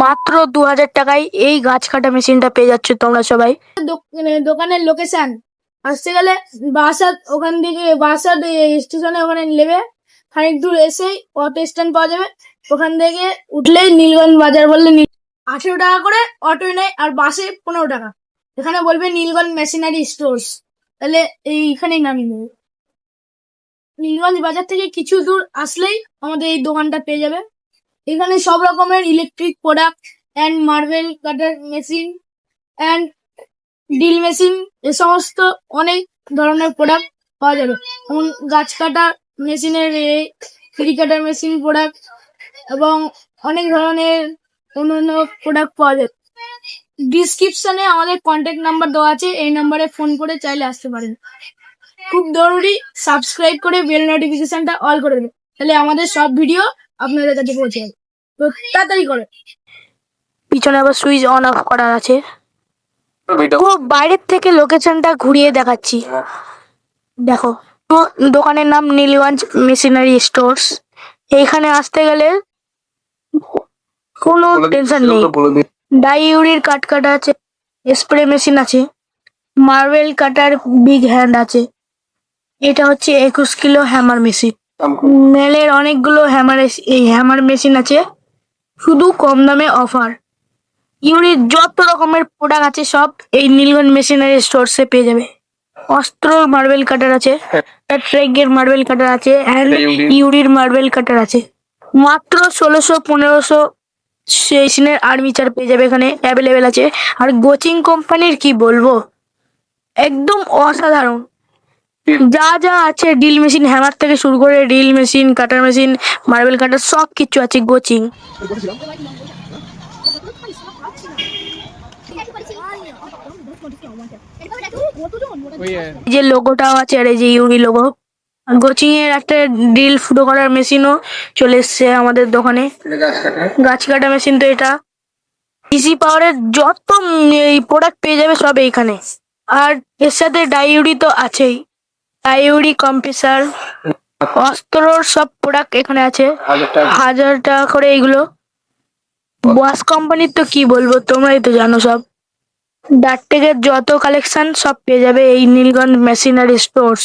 মাত্র 2000 টাকায় এই গাছ কাটা মেশিনটা পেয়ে যাচ্ছে তোমরা সবাই। দোকানের লোকেশন আসতে গেলে বাসার ওখান থেকে বাসার স্টেশনে ওখানে নেবে, খানিক দূর এসেই অটো স্ট্যান্ড পাওয়া যাবে, ওখান থেকে উঠলেই নীলগঞ্জ বাজার বললে 18 টাকা করে অটোয় নেয়, আর বাসে 15 টাকা। এখানে বলবে নীলগঞ্জ মেশিনারি স্টোর্স, তাহলে এইখানেই নামিয়ে নেবে। নীলগঞ্জ বাজার থেকে কিছু দূর আসলেই আমাদের এই দোকানটা পেয়ে যাবে। এখানে সব রকমের electric product and marble cutter machine and drill machine, এ সমস্ত অনেক ধরনের প্রোডাক্ট পাওয়া যাবে। যেমন গাছ কাটা মেশিনের ফ্রি কাটার মেশিন প্রোডাক্ট এবং অনেক ধরনের অন্যান্য প্রোডাক্ট পাওয়া যাবে। ডিসক্রিপশনে আমাদের কন্ট্যাক্ট নাম্বার দেওয়া আছে, এই নাম্বারে ফোন করে চাইলে আসতে পারেন। খুব জরুরি, সাবস্ক্রাইব করে বেল নোটিফিকেশনটা অল করে দেবেন, তাহলে আমাদের সব ভিডিও আপনাদের কাছে পৌঁছে যাবে। তো তাড়াতাড়ি করে। পিছনে আবার সুইচ অন অফ করার আছে। পুরো বাইরের থেকে লোকেশনটা ঘুরিয়ে দেখাচ্ছি, দেখো। তো দোকানের নাম নীলগঞ্জ মেশিনারি স্টোর্স। এইখানে আসতে গেলে কোনো টেনশন নেই। ডাইউরির কাট কাটা আছে, স্প্রে মেশিন আছে, মার্বেল কাটার বিগ হ্যান্ড আছে। এটা হচ্ছে 21 কিলো হ্যামার মেশিন। মেলের অনেকগুলো হ্যামার মেশিন আছে, শুধু কম দামে অফার। ইউরির যত রকমের প্রোডাক্ট আছে সব এই নীলগঞ্জ মেশিনারি স্টোরসে পেয়ে যাবে। অস্ত্র মার্বেল কাটার আছে, ট্রেগের মার্বেল কাটার আছে, অ্যান্ড ইউরির মার্বেল কাটার আছে। মাত্র 1600-1500 মেশিনের আর্মিচার পেয়ে যাবে, এখানে অ্যাভেলেবেল আছে। আর গোচিং কোম্পানির কি বলবো, একদম অসাধারণ। যা যা আছে ড্রিল মেশিন, হ্যামার থেকে শুরু করে ড্রিল মেশিন, কাটার মেশিন, মার্বেল কাটার সব কিছু আছে গোচিং। যে লোগোটাও আছে, আর এই যে ইউরি লোগো। গোচিং এর একটা ড্রিল ফুটো করার মেশিনও চলে এসছে আমাদের দোকানে। গাছ কাটা মেশিন তো এটা। ইজি পাওয়ারের যত এই প্রোডাক্ট পেয়ে যাবে সব এইখানে। আর এর সাথে ডাইউরি তো আছেই, ডাইউরি কম্প্রেসার, অস্ত্রর সব প্রোডাক্ট এখানে আছে। 1000 টাকা করে এইগুলো। বস কোম্পানির তো কি বলবো, তোমরাই তো জানো সব। ডার্টেকের যত কালেকশন সব পেয়ে যাবে এই নীলগঞ্জ মেশিনারি স্টোর্স।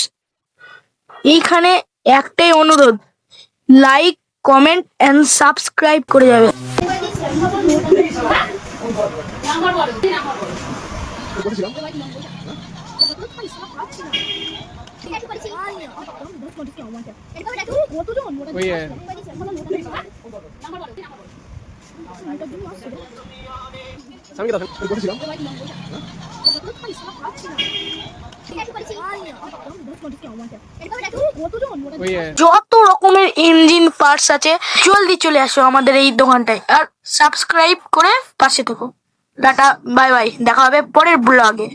এইখানে একটাই অনুরোধ, লাইক, কমেন্ট এন্ড সাবস্ক্রাইব করে যাবে। যত রকমের ইঞ্জিন পার্টস আছে জলদি চলে আসো আমাদের এই দোকানটায়, আর সাবস্ক্রাইব করে পাশে থেকো। টাটা, বাই বাই, দেখা হবে পরের ব্লগে।